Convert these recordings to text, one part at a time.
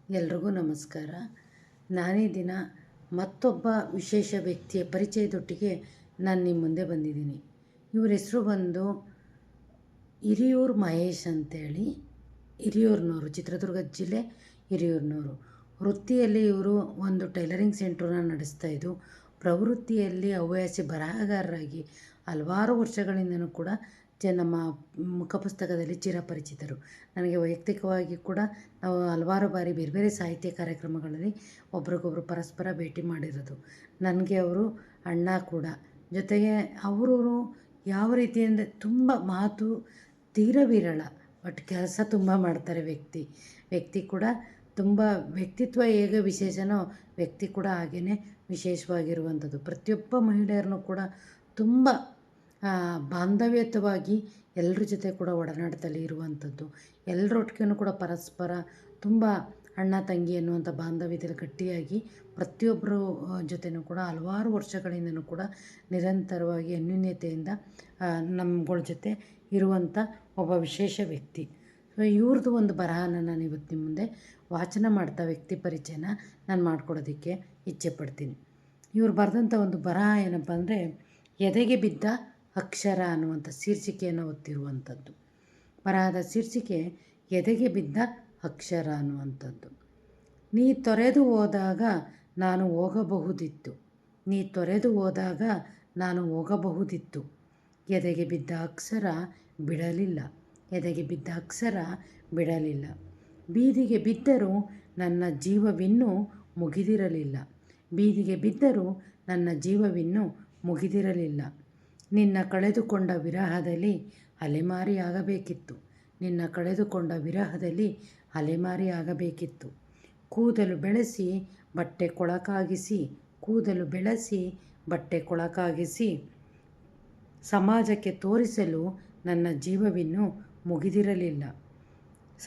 ಎಲ್ರಿಗೂ ನಮಸ್ಕಾರ. ನಾನೇ ದಿನ ಮತ್ತೊಬ್ಬ ವಿಶೇಷ ವ್ಯಕ್ತಿಯ ಪರಿಚಯದೊಟ್ಟಿಗೆ ನಾನು ನಿಮ್ಮ ಮುಂದೆ ಬಂದಿದ್ದೀನಿ. ಇವ್ರ ಹೆಸರು ಬಂದು ಹಿರಿಯೂರು ಮಹೇಶ್ ಅಂತೇಳಿ, ಹಿರಿಯೂರಿನವರು, ಚಿತ್ರದುರ್ಗ ಜಿಲ್ಲೆ ಹಿರಿಯೂರಿನವರು. ವೃತ್ತಿಯಲ್ಲಿ ಇವರು ಒಂದು ಟೈಲರಿಂಗ್ ಸೆಂಟ್ರನ್ನ ನಡೆಸ್ತಾಯಿದ್ದು, ಪ್ರವೃತ್ತಿಯಲ್ಲಿ ಹವ್ಯಾಸಿ ಬರಹಗಾರರಾಗಿ ಹಲವಾರು ವರ್ಷಗಳಿಂದನೂ ಕೂಡ ನಮ್ಮ ಮುಖಪುಸ್ತಕದಲ್ಲಿ ಚಿರಪರಿಚಿತರು. ನನಗೆ ವೈಯಕ್ತಿಕವಾಗಿ ಕೂಡ ನಾವು ಹಲವಾರು ಬಾರಿ ಬೇರೆ ಬೇರೆ ಸಾಹಿತ್ಯ ಕಾರ್ಯಕ್ರಮಗಳಲ್ಲಿ ಒಬ್ರಿಗೊಬ್ರು ಪರಸ್ಪರ ಭೇಟಿ ಮಾಡಿರೋದು. ನನಗೆ ಅವರು ಅಣ್ಣ ಕೂಡ. ಜೊತೆಗೆ ಅವರು ಯಾವ ರೀತಿ ಅಂದರೆ ತುಂಬ ಮಾತು ತೀರ ವಿರಳ, ಬಟ್ ಕೆಲಸ ತುಂಬ ಮಾಡ್ತಾರೆ. ವ್ಯಕ್ತಿ ಕೂಡ ತುಂಬ ವ್ಯಕ್ತಿತ್ವ ಹೇಗೆ ವಿಶೇಷನೋ ವ್ಯಕ್ತಿ ಕೂಡ ಹಾಗೇ ವಿಶೇಷವಾಗಿರುವಂಥದ್ದು. ಪ್ರತಿಯೊಬ್ಬ ಮಹಿಳೆಯರನ್ನು ಕೂಡ ತುಂಬ ಬಾಂಧವ್ಯಯುತವಾಗಿ ಎಲ್ಲರ ಜೊತೆ ಕೂಡ ಒಡನಾಟದಲ್ಲಿ ಇರುವಂಥದ್ದು. ಎಲ್ಲರೊಟ್ಟಿಗೂ ಕೂಡ ಪರಸ್ಪರ ತುಂಬ ಅಣ್ಣ ತಂಗಿ ಅನ್ನುವಂಥ ಬಾಂಧವ್ಯದಲ್ಲಿ ಗಟ್ಟಿಯಾಗಿ ಪ್ರತಿಯೊಬ್ಬರ ಜೊತೆನೂ ಕೂಡ ಹಲವಾರು ವರ್ಷಗಳಿಂದನೂ ಕೂಡ ನಿರಂತರವಾಗಿ ಅನ್ಯೋನ್ಯತೆಯಿಂದ ನಮ್ಮಗಳ ಜೊತೆ ಇರುವಂಥ ಒಬ್ಬ ವಿಶೇಷ ವ್ಯಕ್ತಿ. ಇವ್ರದ್ದು ಒಂದು ಬರಹನ ನಾನು ಇವತ್ತು ನಿಮ್ಮ ಮುಂದೆ ವಾಚನ ಮಾಡ್ತಾ ವ್ಯಕ್ತಿ ಪರಿಚಯನ ನಾನು ಮಾಡಿಕೊಡೋದಕ್ಕೆ ಇಚ್ಛೆಪಡ್ತೀನಿ. ಇವ್ರು ಬರೆದಂಥ ಒಂದು ಬರಹ ಏನಪ್ಪ ಅಂದರೆ, ಎದೆಗೆ ಬಿದ್ದ ಅಕ್ಷರ ಅನ್ನುವಂಥ ಶೀರ್ಷಿಕೆಯನ್ನು ಹೊತ್ತಿರುವಂಥದ್ದು. ಬರಹದ ಶೀರ್ಷಿಕೆ ಎದೆಗೆ ಬಿದ್ದ ಅಕ್ಷರ ಅನ್ನುವಂಥದ್ದು. ನೀ ತೊರೆದು ಹೋದಾಗ ನಾನು ಹೋಗಬಹುದಿತ್ತು, ನೀ ತೊರೆದು ಹೋದಾಗ ನಾನು ಹೋಗಬಹುದಿತ್ತು. ಎದೆಗೆ ಬಿದ್ದ ಅಕ್ಷರ ಬಿಡಲಿಲ್ಲ, ಎದೆಗೆ ಬಿದ್ದ ಅಕ್ಷರ ಬಿಡಲಿಲ್ಲ. ಬೀದಿಗೆ ಬಿದ್ದರೂ ನನ್ನ ಜೀವವಿನ್ನೂ ಮುಗಿದಿರಲಿಲ್ಲ, ಬೀದಿಗೆ ಬಿದ್ದರೂ ನನ್ನ ಜೀವವಿನ್ನೂ ಮುಗಿದಿರಲಿಲ್ಲ. ನಿನ್ನ ಕಳೆದುಕೊಂಡ ವಿರಹದಲ್ಲಿ ಅಲೆಮಾರಿಯಾಗಬೇಕಿತ್ತು, ನಿನ್ನ ಕಳೆದುಕೊಂಡ ವಿರಹದಲ್ಲಿ ಅಲೆಮಾರಿಯಾಗಬೇಕಿತ್ತು. ಕೂದಲು ಬೆಳೆಸಿ ಬಟ್ಟೆ ಕೊಳಕಾಗಿಸಿ, ಕೂದಲು ಬೆಳೆಸಿ ಬಟ್ಟೆ ಕೊಳಕಾಗಿಸಿ ಸಮಾಜಕ್ಕೆ ತೋರಿಸಲು ನನ್ನ ಜೀವವಿನ್ನೂ ಮುಗಿದಿರಲಿಲ್ಲ,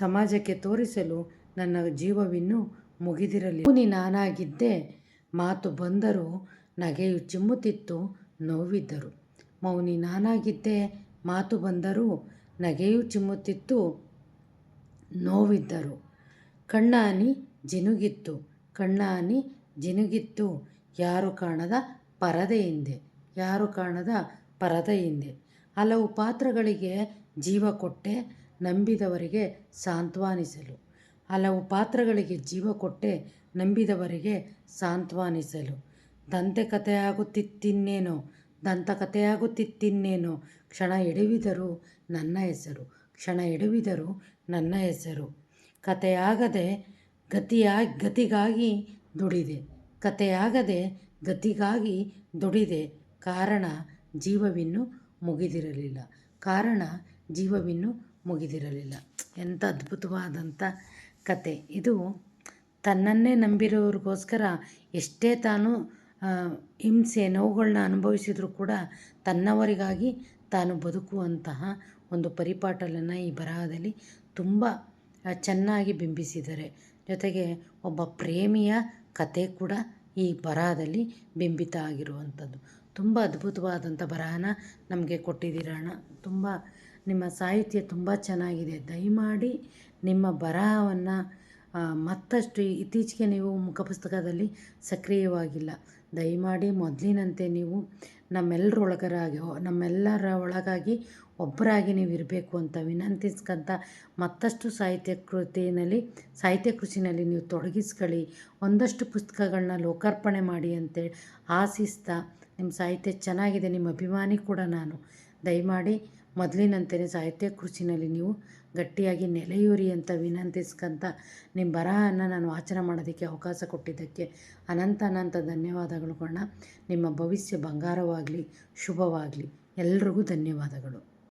ಸಮಾಜಕ್ಕೆ ತೋರಿಸಲು ನನ್ನ ಜೀವವಿನ್ನೂ ಮುಗಿದಿರಲಿಲ್ಲ. ಮೌನಿ ನಾನಾಗಿದ್ದೆ, ಮಾತು ಬಂದರೂ ನಗೆಯು ಚಿಮ್ಮುತ್ತಿತ್ತು, ನೋವಿದ್ದರು. ಮೌನಿ ನಾನಾಗಿದ್ದೆ, ಮಾತು ಬಂದರೂ ನಗೆಯೂ ಚಿಮ್ಮುತ್ತಿತ್ತು, ನೋವಿದ್ದರು. ಕಣ್ಣಾನಿ ಜಿನುಗಿತ್ತು, ಕಣ್ಣಾನಿ ಜಿನುಗಿತ್ತು, ಯಾರು ಕಾಣದ ಪರದೆ ಹಿಂದೆ, ಯಾರು ಕಾಣದ ಪರದೆ ಹಿಂದೆ. ಹಲವು ಪಾತ್ರಗಳಿಗೆ ಜೀವ ಕೊಟ್ಟೆ ನಂಬಿದವರಿಗೆ ಸಾಂತ್ವನಿಸಲು, ಹಲವು ಪಾತ್ರಗಳಿಗೆ ಜೀವ ಕೊಟ್ಟೆ ನಂಬಿದವರಿಗೆ ಸಾಂತ್ವನಿಸಲು. ದಂತಕಥೆಯಾಗುತ್ತಿತ್ತಿನ್ನೇನೋ, ದಂತಕಥೆಯಾಗುತ್ತಿತ್ತಿನ್ನೇನೋ, ಕ್ಷಣ ಎಡವಿದರೂ ನನ್ನ ಹೆಸರು, ಕ್ಷಣ ಎಡವಿದರೂ ನನ್ನ ಹೆಸರು. ಕಥೆಯಾಗದೆ ಗತಿಗಾಗಿ ದುಡಿದೆ, ಕಥೆಯಾಗದೆ ಗತಿಗಾಗಿ ದುಡಿದೆ, ಕಾರಣ ಜೀವವಿನ್ನೂ ಮುಗಿದಿರಲಿಲ್ಲ, ಕಾರಣ ಜೀವವಿನ್ನೂ ಮುಗಿದಿರಲಿಲ್ಲ. ಎಂಥ ಅದ್ಭುತವಾದಂಥ ಕತೆ ಇದು. ತನ್ನನ್ನೇ ನಂಬಿರೋರಿಗೋಸ್ಕರ ಎಷ್ಟೇ ತಾನು ಹಿಂಸೆ ನೋವುಗಳನ್ನ ಅನುಭವಿಸಿದರೂ ಕೂಡ ತನ್ನವರಿಗಾಗಿ ತಾನು ಬದುಕುವಂತಹ ಒಂದು ಪರಿಪಾಟಲನ್ನು ಈ ಬರಹದಲ್ಲಿ ತುಂಬ ಚೆನ್ನಾಗಿ ಬಿಂಬಿಸಿದ್ದಾರೆ. ಜೊತೆಗೆ ಒಬ್ಬ ಪ್ರೇಮಿಯ ಕತೆ ಕೂಡ ಈ ಬರಹದಲ್ಲಿ ಬಿಂಬಿತ ಆಗಿರುವಂಥದ್ದು. ತುಂಬ ಅದ್ಭುತವಾದಂಥ ಬರಹನ ನಮಗೆ ಕೊಟ್ಟಿದ್ದೀರಣ್ಣ. ತುಂಬ ನಿಮ್ಮ ಸಾಹಿತ್ಯ ತುಂಬ ಚೆನ್ನಾಗಿದೆ. ದಯಮಾಡಿ ನಿಮ್ಮ ಬರಹವನ್ನು ಮತ್ತಷ್ಟು, ಇತ್ತೀಚೆಗೆ ನೀವು ಮುಖಪುಸ್ತಕದಲ್ಲಿ ಸಕ್ರಿಯವಾಗಿಲ್ಲ, ದಯಮಾಡಿ ಮೊದಲಿನಂತೆ ನೀವು ನಮ್ಮೆಲ್ಲರ ಒಳಗಾಗಿ ಒಬ್ಬರಾಗಿ ನೀವು ಇರಬೇಕು ಅಂತ ವಿನಂತಿಸ್ಕೊಂತ ಮತ್ತಷ್ಟು ಸಾಹಿತ್ಯ ಕೃಷಿನಲ್ಲಿ ನೀವು ತೊಡಗಿಸ್ಕೊಳ್ಳಿ, ಒಂದಷ್ಟು ಪುಸ್ತಕಗಳನ್ನ ಲೋಕಾರ್ಪಣೆ ಮಾಡಿ ಅಂತೇಳಿ ಆಶಿಸ್ತಾ, ನಿಮ್ಮ ಸಾಹಿತ್ಯ ಚೆನ್ನಾಗಿದೆ, ನಿಮ್ಮ ಅಭಿಮಾನಿ ಕೂಡ ನಾನು. ದಯಮಾಡಿ ಮೊದಲಿನಂತೆಯೇ ಸಾಹಿತ್ಯ ಕೃಷಿನಲ್ಲಿ ನೀವು ಗಟ್ಟಿಯಾಗಿ ನೆಲೆಯೂರಿ ಅಂತ ವಿನಂತಿಸ್ಕೊಂತ ನಿಮ್ಮ ಬರಹವನ್ನು ನಾನು ವಾಚನ ಮಾಡೋದಕ್ಕೆ ಅವಕಾಶ ಕೊಟ್ಟಿದ್ದಕ್ಕೆ ಅನಂತ ಧನ್ಯವಾದಗಳು. ನಿಮ್ಮ ಭವಿಷ್ಯ ಬಂಗಾರವಾಗಲಿ, ಶುಭವಾಗಲಿ. ಎಲ್ರಿಗೂ ಧನ್ಯವಾದಗಳು.